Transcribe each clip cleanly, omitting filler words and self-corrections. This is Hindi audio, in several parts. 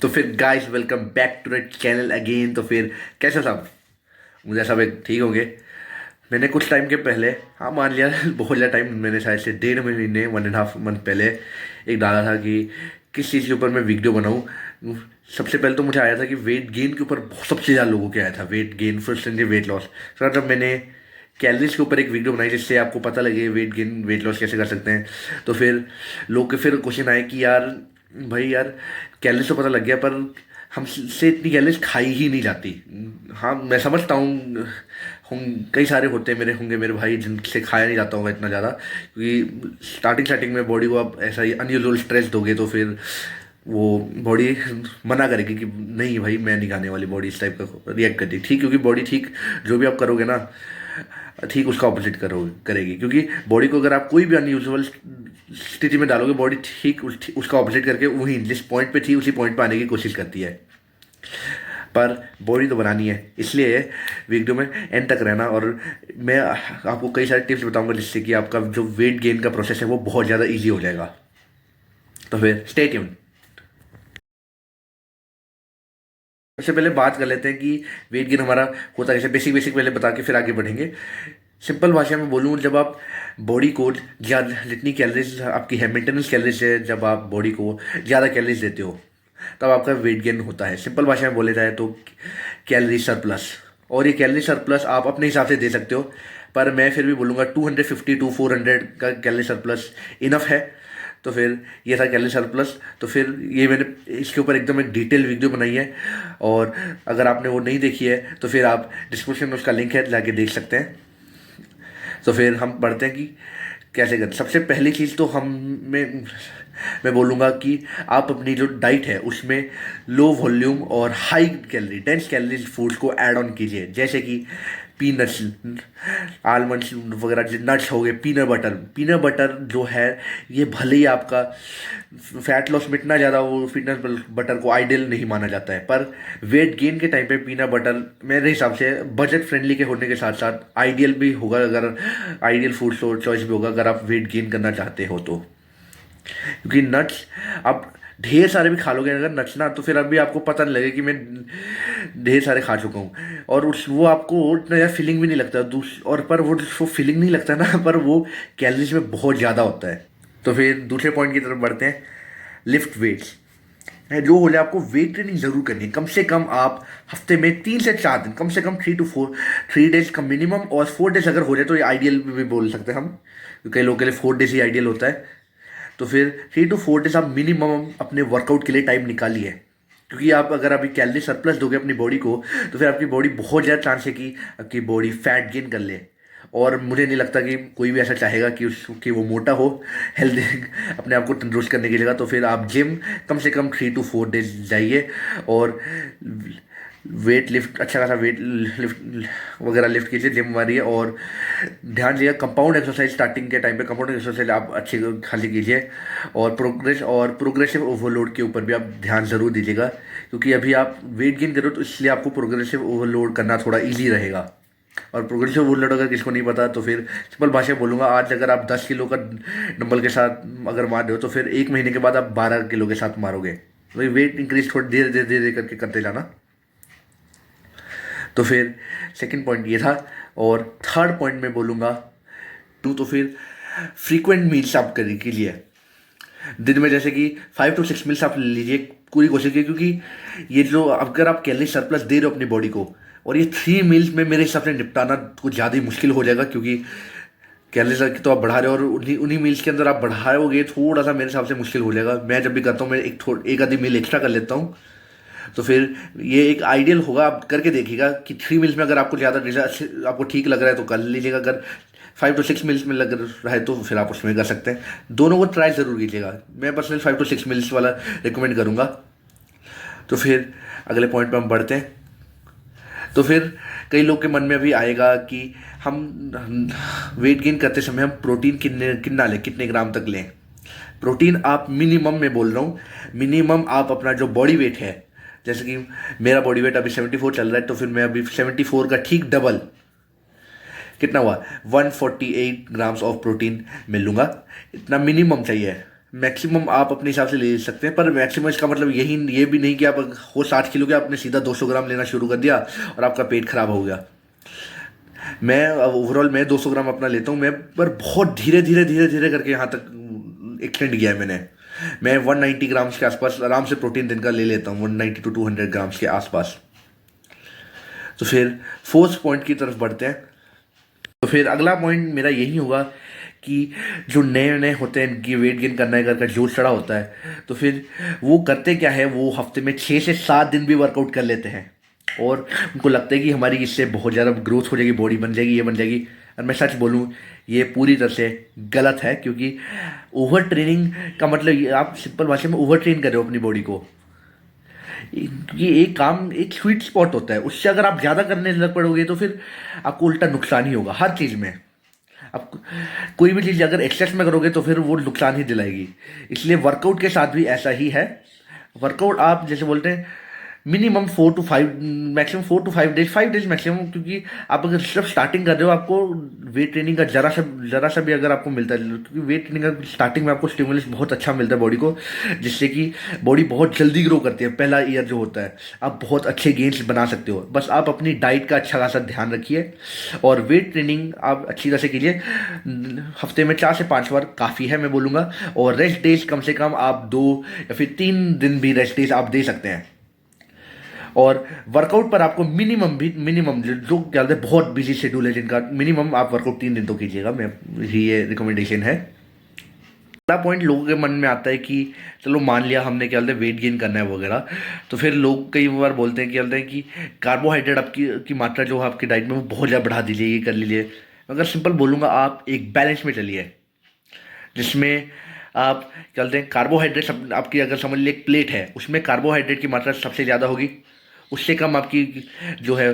तो फिर guys welcome back to the channel again. तो फिर कैसे हो सब? मुझे सब एक ठीक हो गए। मैंने कुछ टाइम के पहले, हाँ मान लिया बहुत ज़्यादा टाइम, मैंने शायद से 1.5 महीने 1.5 मंथ पहले एक डाला था कि किस चीज़ के ऊपर मैं वीडियो बनाऊँ। सबसे पहले तो मुझे आया था कि वेट गेन के ऊपर सबसे ज़्यादा लोगों के आया था, weight gain first and weight loss. Sir तब मैंने कैलोरीज के ऊपर एक वीडियो बनाई जिससे आपको पता लगे वेट गेन वेट लॉस कैसे कर सकते हैं। तो फिर लोग के फिर क्वेश्चन आए कि यार भाई यार कैलोरीज तो पता लग गया, पर हमसे इतनी कैलोरीज खाई ही नहीं जाती। हाँ मैं समझता हूँ, कई सारे होते हैं होंगे मेरे भाई जिनसे खाया नहीं जाता होगा इतना ज़्यादा, क्योंकि स्टार्टिंग में बॉडी को आप ऐसा ही अनयूजुअल स्ट्रेस दोगे तो फिर वो बॉडी मना करेगी कि नहीं भाई मैं नहीं खाने वाली, बॉडी इस टाइप का रिएक्ट करती है। ठीक, क्योंकि बॉडी ठीक जो भी आप करोगे ना ठीक उसका ऑपोजिट करेगी, क्योंकि बॉडी को अगर आप कोई भी अनयूजुअल स्थिति में डालोगे बॉडी ठीक उसका ऑपोजिट करके वहीं जिस पॉइंट पे थी उसी पॉइंट पे आने की कोशिश करती है। पर बॉडी तो बनानी है, इसलिए वीडियो में एंड तक रहना और मैं आपको कई सारे टिप्स बताऊंगा जिससे कि आपका जो वेट गेन का प्रोसेस है वो बहुत ज़्यादा ईजी हो जाएगा। तो फिर स्टे ट्यून। सबसे पहले बात कर लेते हैं कि वेट गेन हमारा होता कैसे। बेसिक पहले बता के फिर आगे बढ़ेंगे। सिंपल भाषा में बोलूँ, जब आप बॉडी को ज़्यादा जितनी कैलोरीज आपकी है मेंटेनेंस कैलोरीज है, जब आप बॉडी को ज़्यादा कैलोरीज देते हो तब आपका वेट गेन होता है। सिंपल भाषा में बोले जाए तो कैलोरी सरप्लस। और ये कैलोरी सरप्लस आप अपने हिसाब से दे सकते हो, पर मैं फिर भी बोलूँगा 250 to 400 का कैलोरी सरप्लस इनफ है। तो फिर ये था कैलोरी सरप्लस। तो फिर ये मैंने इसके ऊपर एकदम एक डिटेल वीडियो बनाई है, और अगर आपने वो नहीं देखी है तो फिर आप डिस्क्रिप्शन में उसका लिंक है, जाके देख सकते हैं। तो फिर हम पढ़ते हैं कि कैसे करें। सबसे पहली चीज़ तो मैं बोलूँगा कि आप अपनी जो डाइट है उसमें लो वॉल्यूम और high calorie dense calorie foods को ऐड ऑन कीजिए, जैसे कि पीनट्स, आलमंड्स वगैरह, नट्स हो गए, पीनट बटर जो है ये भले ही आपका फैट लॉस में इतना ज़्यादा वो पीनट बटर को आइडियल नहीं माना जाता है, पर वेट गेन के टाइम पे पीनट बटर मेरे हिसाब से बजट फ्रेंडली के होने के साथ साथ आइडियल भी होगा, अगर आइडियल फूड चॉइस भी होगा अगर आप वेट गेन करना चाहते हो तो। क्योंकि नट्स आप ढेर सारे भी खा लोगे अगर नट्स ना, तो फिर अभी आपको पता नहीं लगे कि मैं ढेर सारे खा चुका हूँ, और उस वो आपको इतना ज़्यादा फीलिंग भी नहीं लगता। और पर वो फीलिंग नहीं लगता ना, पर वो कैलोरीज में बहुत ज़्यादा होता है। तो फिर दूसरे पॉइंट की तरफ बढ़ते हैं। लिफ्ट वेट्स है जो हो जाए, आपको वेट ट्रेनिंग जरूर करनी है। कम से कम आप हफ्ते में 3 से 4 दिन, कम से कम 3 डेज का मिनिमम, और 4 डेज अगर हो जाए तो ये आइडियल भी बोल सकते हैं हम, कई लोगों के लिए 4 डेज ही आइडियल होता है। तो फिर 3 to 4 डेज आप मिनिमम अपने वर्कआउट के लिए टाइम निकालिए, क्योंकि आप अगर अभी कैलोरी सरप्लस दोगे अपनी बॉडी को तो फिर आपकी बॉडी बहुत ज़्यादा चांस है कि आपकी बॉडी फैट गेन कर ले, और मुझे नहीं लगता कि कोई भी ऐसा चाहेगा कि वो मोटा हो हेल्दी अपने आप को तंदुरुस्त करने की जगह। तो फिर आप जिम कम से कम 3 to 4 डेज जाइए, और वेट लिफ्ट अच्छा खासा वेट लिफ्ट वगैरह लिफ्ट कीजिए, जिम मारिए, और ध्यान दीजिए कंपाउंड एक्सरसाइज स्टार्टिंग के टाइम पे कंपाउंड एक्सरसाइज आप अच्छी खाली कीजिए, और प्रोग्रेसिव ओवरलोड के ऊपर भी आप ध्यान ज़रूर दीजिएगा, क्योंकि अभी आप वेट गेन करो तो इसलिए आपको प्रोग्रेसिव ओवरलोड करना थोड़ा ईजी रहेगा। और प्रोग्रेसिव ओवरलोड अगर किसको नहीं पता तो फिर सिंपल भाषा में बोलूँगा, आज अगर आप 10 किलो का डंबल के साथ अगर मार रहे हो तो फिर 1 महीने के बाद आप 12 किलो के साथ मारोगे। तो वेट इंक्रीज थोड़ी धीरे धीरे करके करते जाना। तो फिर सेकंड पॉइंट ये था, और थर्ड पॉइंट में बोलूँगा तो फिर फ्रीक्वेंट मील्स आप कीजिए। दिन में जैसे कि 5 to 6 मील्स आप ले लीजिए, पूरी कोशिश कीजिए, क्योंकि ये जो अगर आप कैलोरी सरप्लस दे रहे हो अपनी बॉडी को, और ये 3 मील्स में मेरे हिसाब से निपटाना कुछ ज़्यादा ही मुश्किल हो जाएगा, क्योंकि कैलोरी तो आप बढ़ा रहे हो और उन्हीं मील्स के अंदर आप बढ़ाओगे, थोड़ा सा मेरे हिसाब से मुश्किल हो जाएगा। मैं जब भी करता हूँ मैं एक आधी मील एक्स्ट्रा कर लेता हूँ। तो फिर ये एक आइडियल होगा, आप करके देखिएगा कि 3 मील्स में अगर आपको ज़्यादा रिजल्ट आपको ठीक लग रहा है तो कर लीजिएगा, अगर 5 to 6 मील्स में लग रहा है तो फिर आप उसमें कर सकते हैं। दोनों को ट्राई ज़रूर कीजिएगा। मैं पर्सनली 5 to 6 मील्स वाला रिकमेंड करूँगा। तो फिर अगले पॉइंट पर हम बढ़ते हैं। तो फिर कई लोग के मन में भी आएगा कि हम वेट गेन करते समय हम प्रोटीन कितने ग्राम तक लें। प्रोटीन आप मिनिमम में बोल रहा हूँ, मिनिमम आप अपना जो बॉडी वेट है, जैसे कि मेरा बॉडी वेट अभी 74 चल रहा है, तो फिर मैं अभी 74 का ठीक डबल कितना हुआ 148 ग्राम्स ऑफ प्रोटीन मैं लूँगा। इतना मिनिमम चाहिए। मैक्सिमम आप अपने हिसाब से ले सकते हैं, पर मैक्सिमम इसका मतलब यही ये भी नहीं कि आप हो 60 किलो के आपने सीधा 200 ग्राम लेना शुरू कर दिया और आपका पेट खराब हो गया। मैं ओवरऑल मैं 200 ग्राम अपना लेता हूँ मैं, पर बहुत धीरे धीरे धीरे धीरे करके यहाँ तक एक्सटेंड किया है मैंने। मैं 190 ग्राम्स के आसपास आराम से प्रोटीन दिन का ले लेता हूँ, 190 to 200 ग्राम्स के आसपास। तो फिर फोर्थ पॉइंट की तरफ बढ़ते हैं। तो फिर अगला पॉइंट मेरा यही होगा कि जो नए नए होते हैं, इनकी वेट गेन करना है करके जोश चढ़ा होता है, तो फिर वो करते क्या है, वो हफ्ते में 6 से 7 दिन भी वर्कआउट कर लेते हैं और उनको लगता है कि हमारी इससे बहुत ज़्यादा ग्रोथ हो जाएगी, बॉडी बन जाएगी, ये बन जाएगी। और मैं सच बोलूँ, ये पूरी तरह से गलत है, क्योंकि ओवर ट्रेनिंग का मतलब आप सिंपल भाषा में ओवर ट्रेन कर रहे हो अपनी बॉडी को। ये एक काम एक स्वीट स्पॉट होता है, उससे अगर आप ज़्यादा करने लग पड़ोगे तो फिर आपको उल्टा नुकसान ही होगा हर चीज़ में। आप कोई भी चीज़ अगर एक्सेस में करोगे तो फिर वो नुकसान ही दिलाएगी। इसलिए वर्कआउट के साथ भी ऐसा ही है। वर्कआउट आप जैसे बोलते हैं minimum 4 to 5, maximum 4 to 5 days, 5 days maximum, क्योंकि आप अगर सिर्फ स्टार्टिंग कर रहे हो, आपको वेट ट्रेनिंग का जरा सा भी अगर आपको मिलता है, क्योंकि वेट ट्रेनिंग का स्टार्टिंग में आपको स्टिमुलस बहुत अच्छा मिलता है बॉडी को, जिससे कि बॉडी बहुत जल्दी ग्रो करती है। पहला ईयर जो होता है आप बहुत अच्छे गेन्स बना सकते हो, बस आप अपनी डाइट का अच्छा खासा ध्यान रखिए और वेट ट्रेनिंग आप अच्छी तरह से कीजिए। हफ्ते में 4 से 5 बार काफ़ी है मैं बोलूँगा, और रेस्ट डेज कम से कम आप 2 या फिर 3 दिन भी रेस्ट डेज आप दे सकते हैं। और वर्कआउट पर आपको मिनिमम जो क्या बोलते हैं बहुत बिजी शेड्यूल है जिनका, मिनिमम आप वर्कआउट 3 दिन तो कीजिएगा, मैं ये रिकमेंडेशन है। अगला पॉइंट लोगों के मन में आता है कि चलो मान लिया हमने क्या बोलते हैं वेट गेन करना है वगैरह, तो फिर लोग कई बार बोलते हैं, क्या बोलते हैं कि कार्बोहाइड्रेट आपकी की मात्रा जो है आपकी डाइट में वो बहुत ज़्यादा बढ़ा दीजिए, ये कर लीजिए। अगर सिंपल बोलूँगा, आप एक बैलेंस में चलिए, जिसमें आप क्या बोलते हैं कार्बोहाइड्रेट आपकी अगर समझ लीजिए एक प्लेट है, उसमें कार्बोहाइड्रेट की मात्रा सबसे ज़्यादा होगी, उससे कम आपकी जो है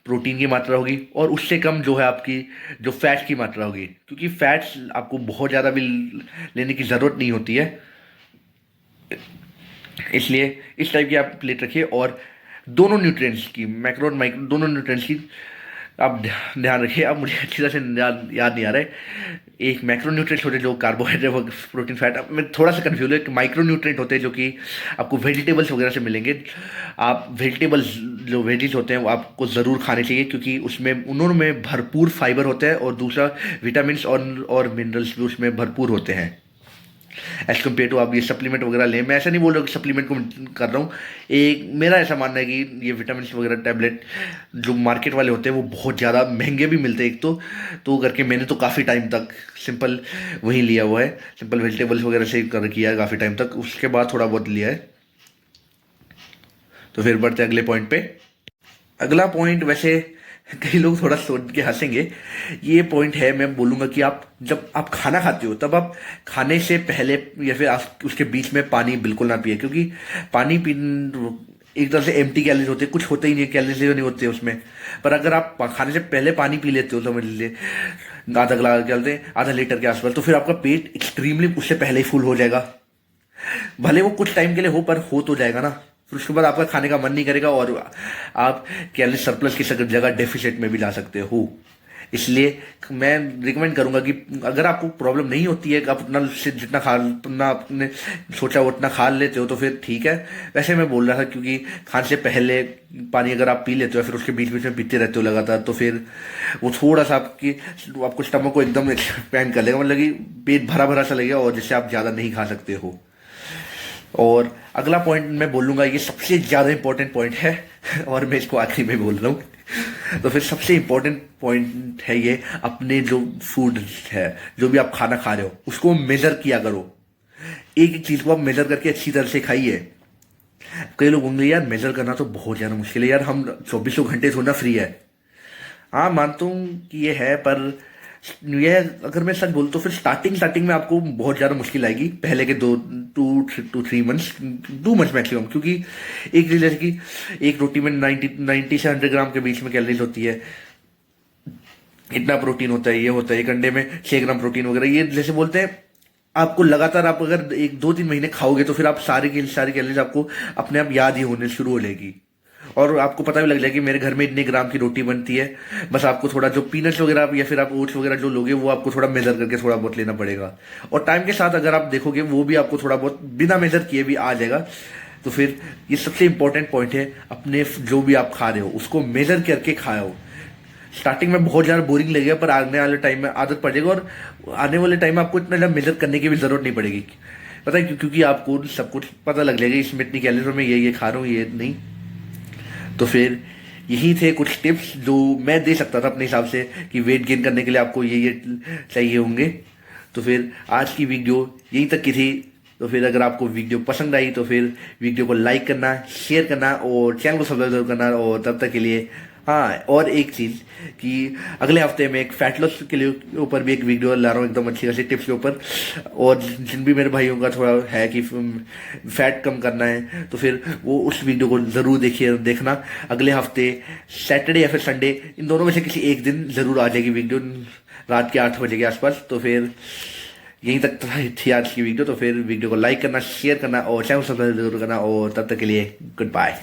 प्रोटीन की मात्रा होगी, और उससे कम जो है आपकी जो फैट की मात्रा होगी, क्योंकि फैट्स आपको बहुत ज़्यादा भी लेने की ज़रूरत नहीं होती है। इसलिए इस टाइप की आप प्लेट रखिए, और दोनों न्यूट्रिएंट्स की, मैक्रो और माइक्रो दोनों न्यूट्रिएंट्स की आप ध्यान रखिए। अब मुझे अच्छी तरह से याद नहीं आ रहा है। एक मैक्रो न्यूट्रिएंट्स होते हैं जो कार्बोहाइड्रेट, प्रोटीन, फैट, अब मैं थोड़ा सा कंफ्यूज है। माइक्रो न्यूट्रिएंट होते हैं जो कि आपको वेजिटेबल्स वगैरह से मिलेंगे। आप वेजिटेबल्स जो वेजिज होते हैं वो आपको ज़रूर खाने चाहिए, क्योंकि उसमें उनमें भरपूर फाइबर होता है, और दूसरा विटामिन और मिनरल्स भी उसमें भरपूर होते हैं एज कम्पेयर टू आप ये सप्लीमेंट वगैरह लें। मैं ऐसा नहीं बोल रहा कि सप्लीमेंट को कर रहा हूँ, एक मेरा ऐसा मानना है कि ये विटामिन वगैरह टैबलेट जो मार्केट वाले होते हैं वो बहुत ज़्यादा महंगे भी मिलते हैं एक तो करके मैंने तो काफ़ी टाइम तक सिंपल वही लिया हुआ है, सिंपल वेजिटेबल्स वगैरह से कर किया है काफ़ी टाइम तक, उसके बाद थोड़ा बहुत लिया है। तो फिर बढ़ते हैं अगले पॉइंट पे। अगला पॉइंट वैसे कई लोग थोड़ा सोच के हंसेंगे, ये पॉइंट है, मैं बोलूँगा कि आप जब आप खाना खाते हो तब आप खाने से पहले या फिर आप उसके बीच में पानी बिल्कुल ना पिए, क्योंकि पानी एक तरह से एम्प्टी कैलोरीज होते हैं, कुछ होते ही नहीं, कैलोरीज नहीं होते उसमें। पर अगर आप खाने से पहले पानी पी लेते हो, समझ लीजिए आधा गिलास, क्या बोलते हैं आधा लीटर के आसपास, तो फिर आपका पेट एक्सट्रीमली उससे पहले ही फुल हो जाएगा। भले वो कुछ टाइम के लिए हो, पर हो तो जाएगा ना। फिर उसके बाद आपका खाने का मन नहीं करेगा, और आप कैलोरी सरप्लस की जगह डेफिसिट में भी जा सकते हो। इसलिए मैं रिकमेंड करूंगा कि अगर आपको प्रॉब्लम नहीं होती है, आप अपना से जितना खा अपना आपने सोचा उतना खा लेते हो तो फिर ठीक है। वैसे मैं बोल रहा था क्योंकि खाने से पहले पानी अगर आप पी लेते हो, फिर उसके बीच बीच में पीते रहते हो लगातार, तो फिर वो थोड़ा सा आपको स्टमक को एकदम एक्सपैंड कर लेगा, मतलब कि पेट भरा भरा सा लगेगा, और जिससे आप ज़्यादा नहीं खा सकते हो। और अगला पॉइंट मैं बोलूँगा, ये सबसे ज़्यादा इंपॉर्टेंट पॉइंट है और मैं इसको आखिरी में बोल रहा हूँ। तो फिर सबसे इंपॉर्टेंट पॉइंट है ये, अपने जो फूड है, जो भी आप खाना खा रहे हो, उसको मेजर किया करो। एक एक चीज़ को आप मेजर करके अच्छी तरह से खाइए। कई लोग होंगे यार मेजर करना तो बहुत ज़्यादा मुश्किल है यार, हम 24 घंटे थोड़ा फ्री है। हाँ मानता हूँ कि ये है, पर यह अगर मैं सच बोलूँ तो फिर स्टार्टिंग में आपको बहुत ज़्यादा मुश्किल आएगी, पहले के 2 to 3 मंथ्स, 2 मंथ्स मैक्सिमम, क्योंकि एक चीज़ जैसे कि एक रोटी में 90 से 100 ग्राम के बीच में कैलोरीज होती है, इतना प्रोटीन होता है, ये होता है एक अंडे में 6 ग्राम प्रोटीन वगैरह, ये जैसे बोलते हैं। आपको लगातार आप अगर 1 2 3 महीने खाओगे तो फिर आप सारी कैलोरीज आपको अपने आप याद ही होने शुरू हो जाएगी, और आपको पता भी लग जाएगा कि मेरे घर में इतने ग्राम की रोटी बनती है। बस आपको थोड़ा जो पीनट्स वगैरह आप या फिर आप ओट्स वगैरह जो लोगे वो आपको थोड़ा मेजर करके थोड़ा बहुत लेना पड़ेगा। और टाइम के साथ अगर आप देखोगे वो भी आपको थोड़ा बहुत बिना मेजर किए भी आ जाएगा। तो फिर ये सबसे इंपॉर्टेंट पॉइंट है, अपने जो भी आप खा रहे हो उसको मेजर करके खाओ। स्टार्टिंग में बहुत ज़्यादा बोरिंग लगेगा, पर आने वाले टाइम में आदत पड़ जाएगा और आने वाले टाइम में आपको इतना ज़्यादा मेहनत करने की भी ज़रूरत नहीं पड़ेगी। पता है क्योंकि आपको सब कुछ पता लग जाएगा इसमें इतनी कैलोरी में ये खा रहा हूँ ये नहीं। तो फिर यही थे कुछ टिप्स जो मैं दे सकता था अपने हिसाब से कि वेट गेन करने के लिए आपको ये चाहिए होंगे। तो फिर आज की वीडियो यहीं तक की थी। तो फिर अगर आपको वीडियो पसंद आई तो फिर वीडियो को लाइक करना, शेयर करना और चैनल को सब्सक्राइब करना। और तब तक के लिए हाँ, और एक चीज़ कि अगले हफ्ते में एक फैट लॉस के लिए ऊपर भी एक वीडियो ला रहा हूँ एकदम अच्छी खासी टिप्स के ऊपर। और जिन भी मेरे भाइयों का थोड़ा है कि फैट कम करना है तो फिर वो उस वीडियो को ज़रूर देखना। अगले हफ्ते सैटरडे या फिर संडे इन दोनों में से किसी एक दिन ज़रूर आ जाएगी वीडियो, रात के 8 बजे के आसपास। तो फिर यहीं तक थी आज की वीडियो। तो फिर वीडियो को लाइक करना, शेयर करना और चैनल को सब्सक्राइब जरूर करना। और तब तक के लिए गुड बाय।